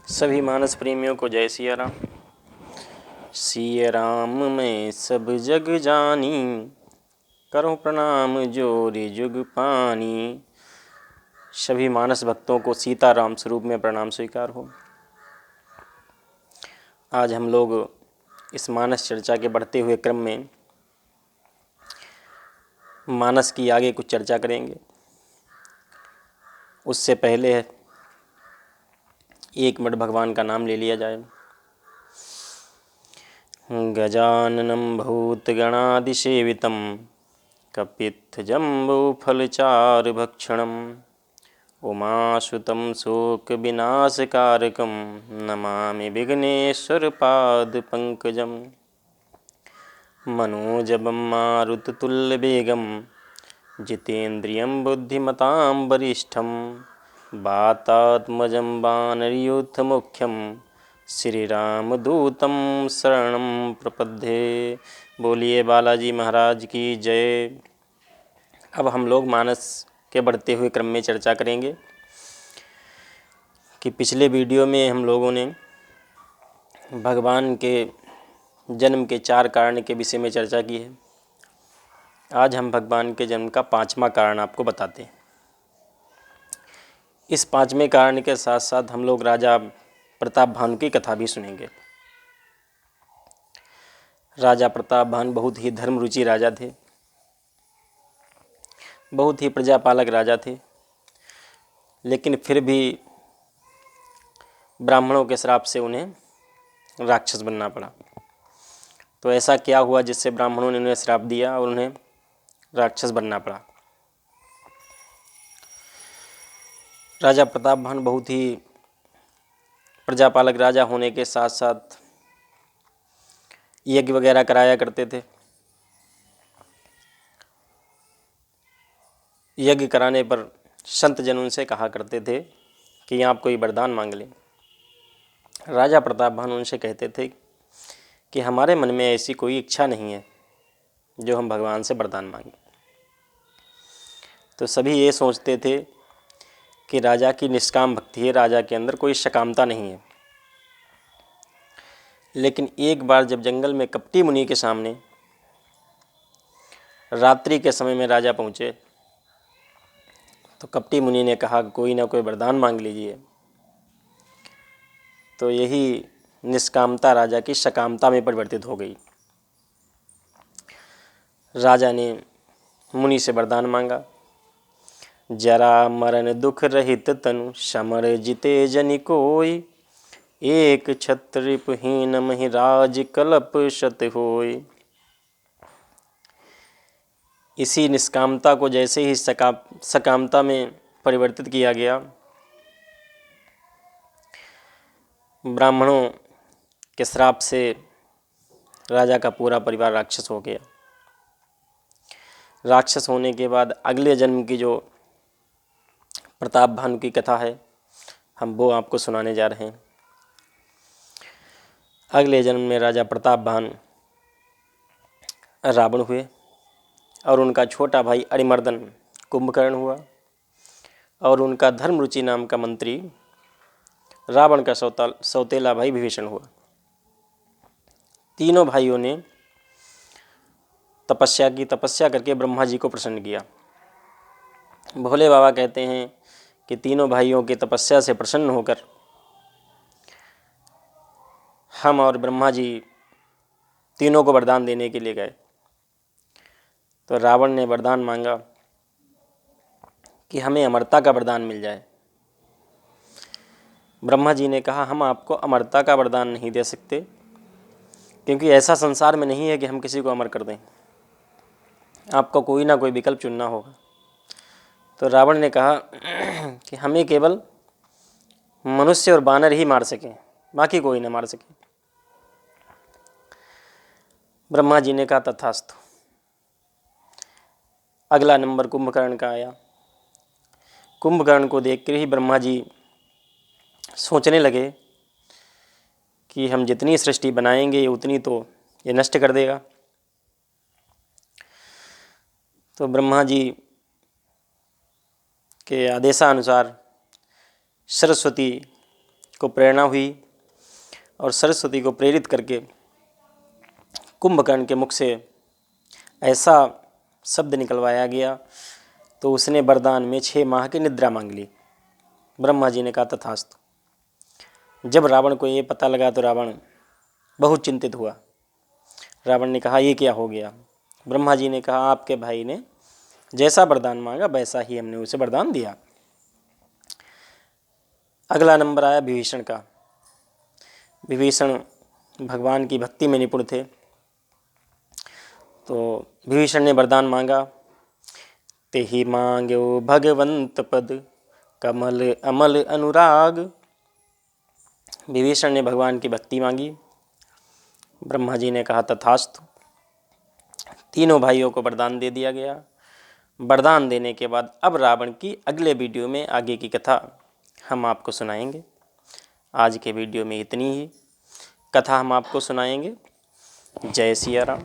सभी मानस प्रेमियों को जय सिया राम। सिया राम मैं सब जग जानी, करो प्रणाम जोरी जुग पानी। सभी मानस भक्तों को सीताराम स्वरूप में प्रणाम स्वीकार हो। आज हम लोग इस मानस चर्चा के बढ़ते हुए क्रम में मानस की आगे कुछ चर्चा करेंगे। उससे पहले 1 मिनट भगवान का नाम ले लिया जाए। गजाननं भूतगणादिसेवितं कपित्थजम्बूफलचारुभक्षणम् उमासुतं शोकविनाशकारकं नमामि विघ्नेश्वरपादपङ्कजम्। मनोजवं मारुततुल्यवेगं जितेन्द्रियं बुद्धिमतां वरिष्ठं वातात्मजं वानरयूथमुख्यं श्रीरामदूतं शरणं प्रपद्ये। बोलिए बालाजी महाराज की जय। अब हम लोग मानस के बढ़ते हुए क्रम में चर्चा करेंगे कि पिछले वीडियो में हम लोगों ने भगवान के जन्म के 4 कारण के विषय में चर्चा की है। आज हम भगवान के जन्म का 5वां कारण आपको बताते हैं। इस 5वें कारण के साथ साथ हम लोग राजा प्रताप भानु की कथा भी सुनेंगे। राजा प्रताप भानु बहुत ही धर्मरुचि राजा थे, बहुत ही प्रजापालक राजा थे, लेकिन फिर भी ब्राह्मणों के श्राप से उन्हें राक्षस बनना पड़ा। तो ऐसा क्या हुआ जिससे ब्राह्मणों ने उन्हें श्राप दिया और उन्हें राक्षस बनना पड़ा। राजा प्रताप भानु बहुत ही प्रजापालक राजा होने के साथ साथ यज्ञ वगैरह कराया करते थे। यज्ञ कराने पर संत जन उनसे कहा करते थे कि आप कोई वरदान मांग लें। राजा प्रताप भानु उनसे कहते थे कि हमारे मन में ऐसी कोई इच्छा नहीं है जो हम भगवान से वरदान मांगें। तो सभी ये सोचते थे कि राजा की निष्काम भक्ति है, राजा के अंदर कोई सकामता नहीं है। लेकिन एक बार जब जंगल में कपटी मुनि के सामने रात्रि के समय में राजा पहुँचे तो कपटी मुनि ने कहा कोई ना कोई वरदान मांग लीजिए। तो यही निष्कामता राजा की सकामता में परिवर्तित हो गई। राजा ने मुनि से वरदान मांगा, जरा मरण दुख रहित तनु समर जिते जनि कोई, एक छत्ररिपुहीन महि राज कलप शत होय। इसी निष्कामता को जैसे ही सकामता में परिवर्तित किया गया, ब्राह्मणों के श्राप से राजा का पूरा परिवार राक्षस हो गया। राक्षस होने के बाद अगले जन्म की जो प्रताप भानु की कथा है हम वो आपको सुनाने जा रहे हैं। अगले जन्म में राजा प्रताप भानु रावण हुए और उनका छोटा भाई अरिमर्दन कुंभकर्ण हुआ और उनका धर्मरुचि नाम का मंत्री रावण का सौतेला भाई विभीषण हुआ। तीनों भाइयों ने तपस्या करके ब्रह्मा जी को प्रसन्न किया। भोले बाबा कहते हैं कि तीनों भाइयों की तपस्या से प्रसन्न होकर हम और ब्रह्मा जी तीनों को वरदान देने के लिए गए। तो रावण ने वरदान मांगा कि हमें अमरता का वरदान मिल जाए। ब्रह्मा जी ने कहा हम आपको अमरता का वरदान नहीं दे सकते, क्योंकि ऐसा संसार में नहीं है कि हम किसी को अमर कर दें। आपको कोई ना कोई विकल्प चुनना होगा। तो रावण ने कहा कि हमें केवल मनुष्य और बानर ही मार सकें, बाकी कोई ना मार सके। ब्रह्मा जी ने कहा तथास्तु। अगला नंबर कुंभकर्ण का आया। कुंभकर्ण को देखकर ही ब्रह्मा जी सोचने लगे कि हम जितनी सृष्टि बनाएंगे उतनी तो ये नष्ट कर देगा। तो ब्रह्मा जी के आदेशानुसार सरस्वती को प्रेरणा हुई और सरस्वती को प्रेरित करके कुंभकर्ण के मुख से ऐसा शब्द निकलवाया गया तो उसने वरदान में 6 माह की निद्रा मांग ली। ब्रह्मा जी ने कहा तथास्तु। जब रावण को ये पता लगा तो रावण बहुत चिंतित हुआ। रावण ने कहा ये क्या हो गया। ब्रह्मा जी ने कहा आपके भाई ने जैसा वरदान मांगा वैसा ही हमने उसे वरदान दिया। अगला नंबर आया विभीषण का। विभीषण भगवान की भक्ति में निपुण थे। तो विभीषण ने वरदान मांगा, तेहि मांग्यो भगवंत पद कमल अमल अनुराग। विभीषण ने भगवान की भक्ति मांगी। ब्रह्मा जी ने कहा तथास्तु। तीनों भाइयों को वरदान दे दिया गया। वरदान देने के बाद अब रावण की अगले वीडियो में आगे की कथा हम आपको सुनाएंगे। आज के वीडियो में इतनी ही कथा हम आपको सुनाएंगे। जय सिया राम।